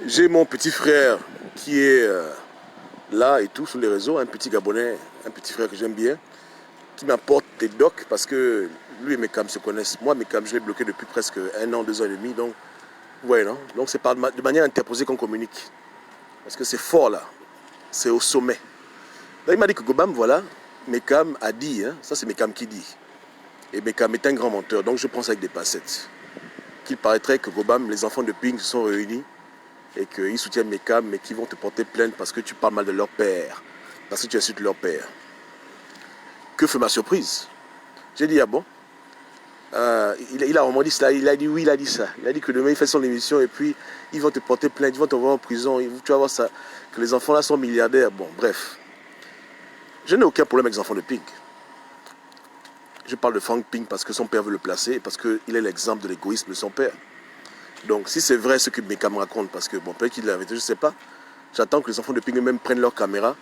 J'ai mon petit frère qui est là et tout sur les réseaux, un petit Gabonais, un petit frère que j'aime bien, qui m'apporte des docs parce que lui et Mekam se connaissent. Moi, Mekam, je l'ai bloqué depuis presque 1 an, 2 ans et demi. Donc, ouais, non. Donc, c'est de manière interposée qu'on communique. Parce que c'est fort là. C'est au sommet. Là, il m'a dit que Gobam, voilà, Mekam a dit, hein, ça c'est Mekam qui dit. Et Mekam est un grand menteur, donc je pense avec des pincettes. Qu'il paraîtrait que Gobam, les enfants de Ping se sont réunis et qu'ils soutiennent Mekam, mais qu'ils vont te porter plainte parce que tu parles mal de leur père, parce que tu insultes leur père. Que fait ma surprise? J'ai dit, ah bon? Il a vraiment dit cela, il a dit oui, il a dit ça. Il a dit que demain il fait son émission et puis ils vont te porter plainte, ils vont t'envoyer en prison, tu vas voir ça, que les enfants là sont milliardaires. Bon, bref. Je n'ai aucun problème avec les enfants de Ping. Je parle de Frank Ping parce que son père veut le placer et parce qu'il est l'exemple de l'égoïsme de son père. Donc si c'est vrai ce que Mekam raconte, parce que bon, peut-être qu'il l'a arrêté, je ne sais pas, j'attends que les enfants de Ping eux-mêmes prennent leur caméra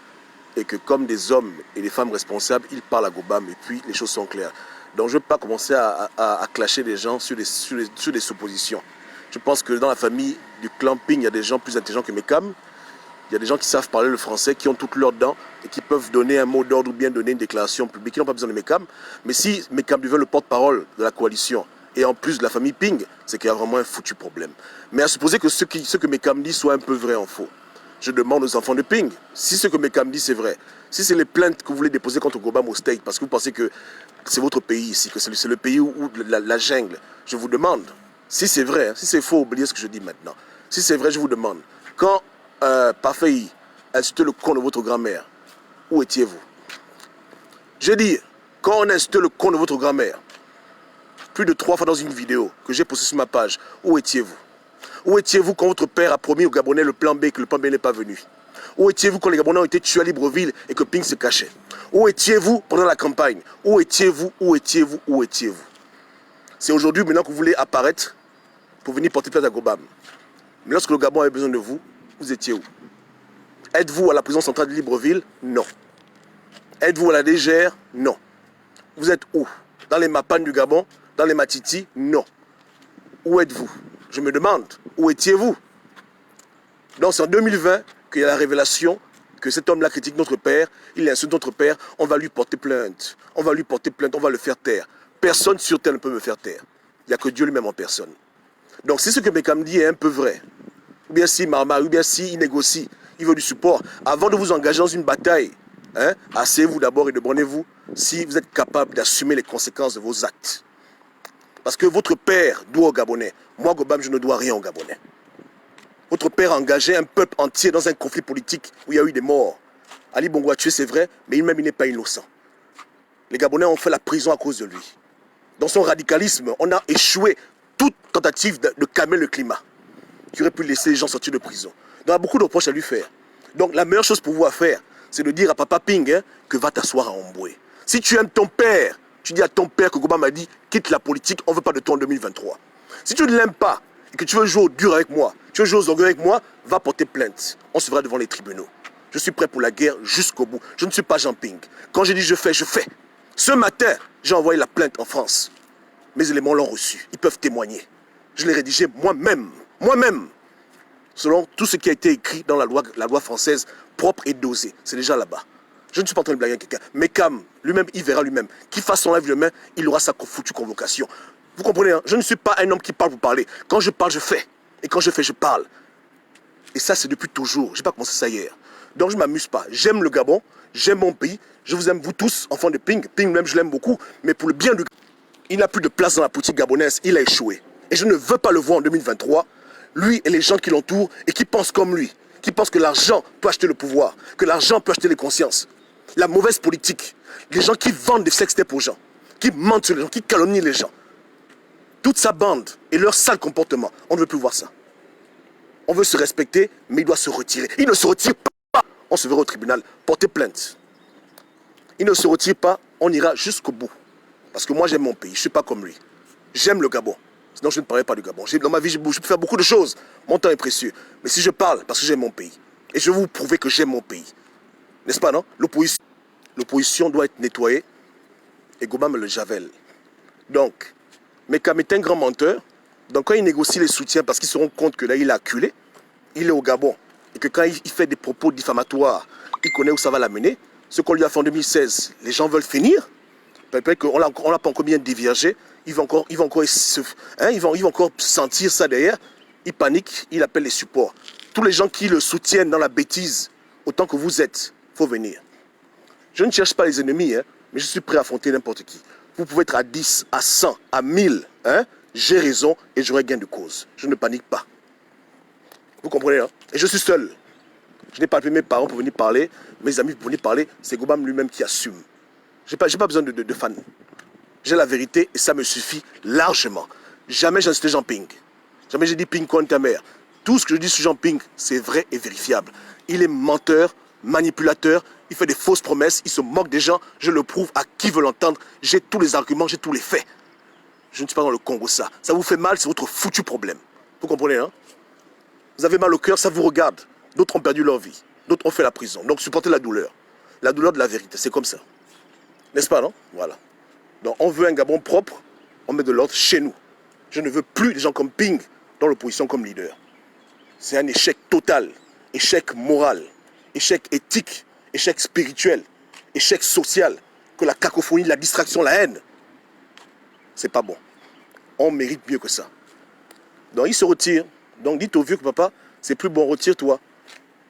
et que comme des hommes et des femmes responsables, ils parlent à Gobam et puis les choses sont claires. Donc je ne veux pas commencer à clasher des gens sur des suppositions. Je pense que dans la famille du clan Ping, il y a des gens plus intelligents que Mekam. Il y a des gens qui savent parler le français, qui ont toutes leurs dents et qui peuvent donner un mot d'ordre ou bien donner une déclaration publique. Ils n'ont pas besoin de Mekam. Mais si Mekam devient le porte-parole de la coalition et en plus de la famille Ping, c'est qu'il y a vraiment un foutu problème. Mais à supposer que ce que Mekam dit soit un peu vrai en faux. Je demande aux enfants de Ping, si ce que Mekam dit c'est vrai, si c'est les plaintes que vous voulez déposer contre Gobam au State, parce que vous pensez que c'est votre pays ici, que c'est le pays où la jungle, je vous demande, si c'est vrai, hein, si c'est faux, oubliez ce que je dis maintenant. Si c'est vrai, je vous demande, quand Parfait insultait le con de votre grand-mère, où étiez-vous? J'ai dit, quand on insultait le con de votre grand-mère, plus de 3 fois dans une vidéo que j'ai postée sur ma page, où étiez-vous? Où étiez-vous quand votre père a promis aux Gabonais le plan B et que le plan B n'est pas venu? Où étiez-vous quand les Gabonais ont été tués à Libreville et que Ping se cachait? Où étiez-vous pendant la campagne? Où étiez-vous? Où étiez-vous? Où étiez-vous? C'est aujourd'hui maintenant que vous voulez apparaître pour venir porter plainte à Gobam. Mais lorsque le Gabon avait besoin de vous, vous étiez où? Êtes-vous à la prison centrale de Libreville? Non. Êtes-vous à la DGR? Non. Vous êtes où? Dans les Mapan du Gabon? Dans les Matiti? Non. Où êtes-vous? Je me demande, où étiez-vous? Donc c'est en 2020 qu'il y a la révélation que cet homme-là critique notre père, il insulte notre père, on va lui porter plainte. On va lui porter plainte, on va le faire taire. Personne sur terre ne peut me faire taire. Il n'y a que Dieu lui-même en personne. Donc si ce que Mekam dit est un peu vrai, ou bien si Marmar, ou bien si il négocie, il veut du support, avant de vous engager dans une bataille, hein, asseyez-vous d'abord et demandez-vous si vous êtes capable d'assumer les conséquences de vos actes. Parce que votre père doit aux Gabonais. Moi, Gobam, je ne dois rien aux Gabonais. Votre père a engagé un peuple entier dans un conflit politique où il y a eu des morts. Ali Bongo a tué, c'est vrai, mais il n'est pas innocent. Les Gabonais ont fait la prison à cause de lui. Dans son radicalisme, on a échoué toute tentative de calmer le climat, qui aurait pu laisser les gens sortir de prison. Donc, il y a beaucoup de reproches à lui faire. Donc, la meilleure chose pour vous à faire, c'est de dire à Papa Ping hein, que va t'asseoir à Omboué. Si tu aimes ton père, tu dis à ton père que Gobam m'a dit quitte la politique, on ne veut pas de toi en 2023. Si tu ne l'aimes pas et que tu veux jouer au dur avec moi, tu veux jouer aux orgueils avec moi, va porter plainte. On se verra devant les tribunaux. Je suis prêt pour la guerre jusqu'au bout. Je ne suis pas Jean Ping. Quand je dis je fais, je fais. Ce matin, j'ai envoyé la plainte en France. Mes éléments l'ont reçu. Ils peuvent témoigner. Je l'ai rédigé moi-même. Moi-même. Selon tout ce qui a été écrit dans la loi française, propre et dosée. C'est déjà là-bas. Je ne suis pas en train de blaguer avec quelqu'un. Mekam, lui-même, il verra lui-même. Qu'il fasse son live demain, il aura sa foutue convocation. Vous comprenez, hein? Je ne suis pas un homme qui parle pour parler. Quand je parle, je fais. Et quand je fais, je parle. Et ça, c'est depuis toujours. Je n'ai pas commencé ça hier. Donc, je ne m'amuse pas. J'aime le Gabon. J'aime mon pays. Je vous aime, vous tous, enfants de Ping. Ping, même, je l'aime beaucoup. Mais pour le bien du Gabon, il n'a plus de place dans la politique gabonaise. Il a échoué. Et je ne veux pas le voir en 2023. Lui et les gens qui l'entourent et qui pensent comme lui. Qui pensent que l'argent peut acheter le pouvoir. Que l'argent peut acheter les consciences. La mauvaise politique. Les gens qui vendent des sextapes aux gens. Qui mentent sur les gens. Qui calomnient les gens. Toute sa bande et leur sale comportement. On ne veut plus voir ça. On veut se respecter, mais il doit se retirer. Il ne se retire pas. On se verra au tribunal. Porter plainte. Il ne se retire pas. On ira jusqu'au bout. Parce que moi, j'aime mon pays. Je ne suis pas comme lui. J'aime le Gabon. Sinon, je ne parlerai pas du Gabon. Dans ma vie, je peux faire beaucoup de choses. Mon temps est précieux. Mais si je parle, parce que j'aime mon pays. Et je vais vous prouver que j'aime mon pays. N'est-ce pas, non? L'opposition doit être nettoyée. Et Gobam le javel. Donc, Mekam est un grand menteur. Donc, quand il négocie les soutiens, parce qu'ils se rendent compte que là, il a acculé, il est au Gabon, et que quand il fait des propos diffamatoires, il connaît où ça va l'amener, ce qu'on lui a fait en 2016, les gens veulent finir, peut-être qu'on l'a pas encore bien déviergé, il va encore sentir ça derrière, il panique, il appelle les supports. Tous les gens qui le soutiennent dans la bêtise, autant que vous êtes, il faut venir. Je ne cherche pas les ennemis, hein, mais je suis prêt à affronter n'importe qui. Vous pouvez être à 10, à 100, à 1000, hein, j'ai raison et j'aurai gain de cause. Je ne panique pas. Vous comprenez, hein? Et je suis seul. Je n'ai pas appelé mes parents pour venir parler, mes amis pour venir parler, c'est Gobam lui-même qui assume. Je n'ai pas besoin de fans. J'ai la vérité et ça me suffit largement. Jamais j'ai incité Jean Ping. Jamais j'ai dit Ping contre ta mère. Tout ce que je dis sur Jean Ping, c'est vrai et vérifiable. Il est menteur, manipulateur, il fait des fausses promesses, il se moque des gens, je le prouve à qui veut l'entendre. J'ai tous les arguments, j'ai tous les faits. Je ne suis pas dans le Congo, ça. Ça vous fait mal, c'est votre foutu problème. Vous comprenez, hein? Vous avez mal au cœur, ça vous regarde. D'autres ont perdu leur vie. D'autres ont fait la prison. Donc supportez la douleur. La douleur de la vérité, c'est comme ça. N'est-ce pas, non? Voilà. Donc on veut un Gabon propre, on met de l'ordre chez nous. Je ne veux plus des gens comme Ping dans l'opposition comme leader. C'est un échec total, échec moral, échec éthique, échec spirituel, échec social, que la cacophonie, la distraction, la haine. C'est pas bon. On mérite mieux que ça. Donc il se retire. Donc dites au vieux que papa, c'est plus bon, retire-toi.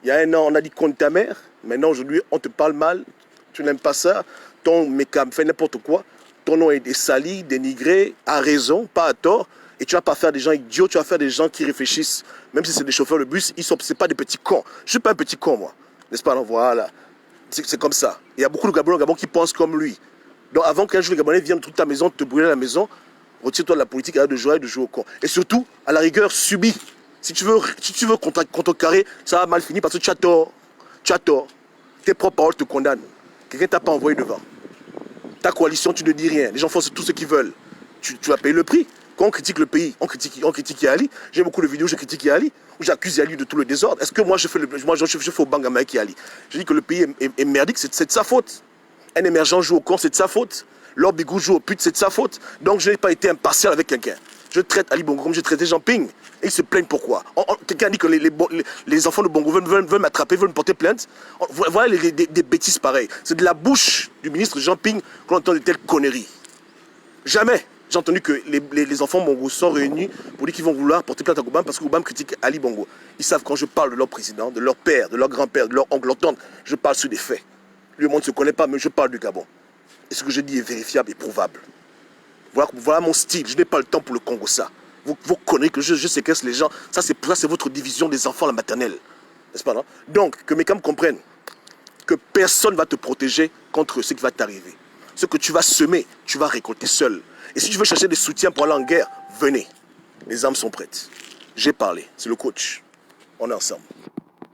Il y a un an, on a dit contre ta mère. Maintenant, aujourd'hui, on te parle mal. Tu n'aimes pas ça. Ton mécam fait n'importe quoi. Ton nom est sali, dénigré, à raison, pas à tort. Et tu vas pas faire des gens idiots, tu vas faire des gens qui réfléchissent. Même si c'est des chauffeurs de bus, c'est pas des petits cons. Je ne suis pas un petit con, moi. N'est-ce pas? Non, voilà. C'est comme ça. Il y a beaucoup de Gabonais au Gabon qui pensent comme lui. Donc avant qu'un jour les Gabonais viennent toute ta maison, te brûler la maison, retire-toi de la politique, arrête de jouer au con. Et surtout, à la rigueur, subis. Si tu veux contrecarrer, ça va mal finir parce que tu as tort. Tu as tort. Tes propres paroles te condamnent. Quelqu'un t'a pas envoyé devant. Ta coalition, tu ne dis rien. Les gens font tout ce qu'ils veulent. Tu vas payer le prix. Quand on critique le pays, on critique Yali. J'ai beaucoup de vidéos où je critique Yali, où j'accuse Yali de tout le désordre. Est-ce que moi je fais au Bangama avec Yali? Je dis que le pays est merdique, c'est de sa faute. Un émergent joue au con, c'est de sa faute. Lord Bigou joue au pute, c'est de sa faute. Donc je n'ai pas été impartial avec quelqu'un. Je traite Ali Bongo comme je traitais Jean Ping. Et ils se plaignent pourquoi? Quelqu'un dit que les enfants de Bongo veulent m'attraper, veulent me porter plainte. Voilà des bêtises pareilles. C'est de la bouche du ministre Jean Ping qu'on entend de telles conneries. Jamais j'ai entendu que les enfants Bongo sont réunis pour dire qu'ils vont vouloir porter plainte à Gobam parce que Gobam critique Ali Bongo. Ils savent quand je parle de leur président, de leur père, de leur grand-père, de leur oncle, leur tante, je parle sur des faits. Le monde ne se connaît pas, mais je parle du Gabon. Et ce que je dis est vérifiable et prouvable. Voilà mon style. Je n'ai pas le temps pour le Congo, ça. Vos conneries que je séquestre les gens, ça c'est votre division des enfants, la maternelle. N'est-ce pas, non? Donc, que mes camps comprennent que personne ne va te protéger contre ce qui va t'arriver. Ce que tu vas semer, tu vas récolter seul. Et si tu veux chercher des soutiens pour aller en guerre, venez. Les armes sont prêtes. J'ai parlé. C'est le coach. On est ensemble.